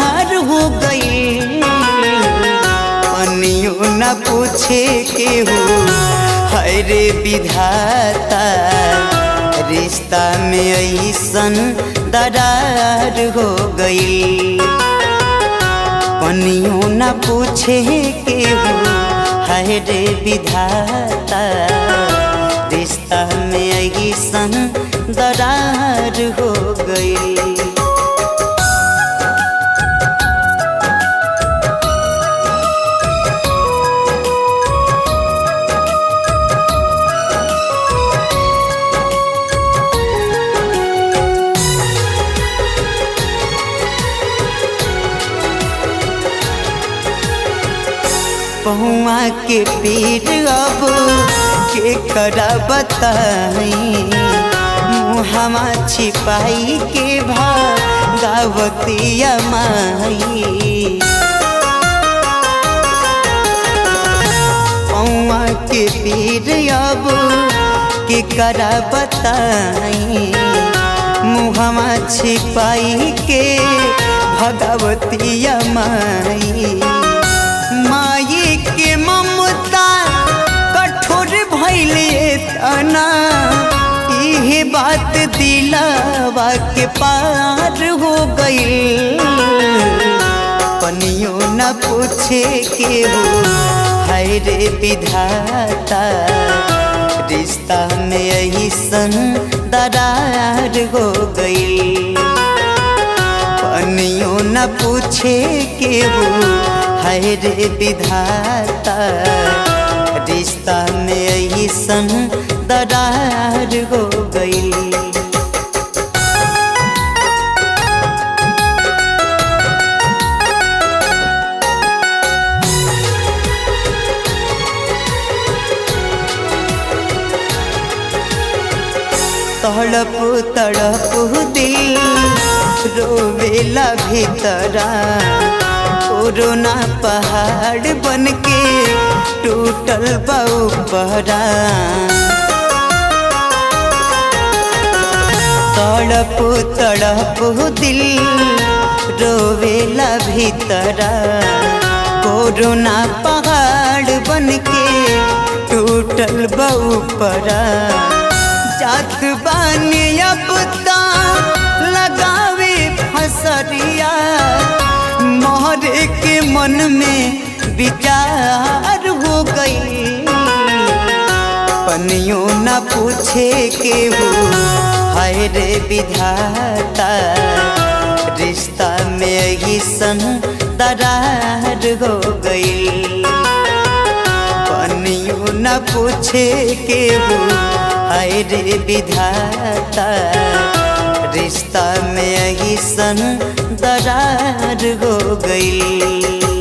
हार हो गई पनियो न पूछे के हो हाय रे विधाता रिश्ता में ऐसन दरार हो गई पनियो न पूछे के हो हाय रे विधाता रिश्ता में ऐसन दरार हो गई। पहुआ के पीर अब के करा बताई मुहमा छिपाई के भागवतिया माई पहुआ के पीर अब के करा बताई मुहमा छिपाई के भागवतिया माई माई के ममता कठोर भइले तना इहे बात दिलावा के पार हो गई पनियो न पूछे के हो हाय रे विधाता रिश्ता में ऐसन दरार हो गई पनियो न पूछे के हो हाय रे विधाता रिश्ता में ऐसन दरार हो गई। तड़प तड़प दिल रोवेला भीतरा कोरोना पहाड़ बन के टूटल बाऊपरा तड़प तड़प दिल रोवेला भीतरा कोरोना पहाड़ बन के टूटल बाऊपरा जात बानी अब लगावे फसरिया मोहरे के मन में विचार हो गई पनियो न पूछे के हो हाय रे विधाता रिश्ता में ऐसन दरार हो गई पनियो न पूछे के हो हाय रे विधाता रिश्ता में ऐसन दरार हो गई।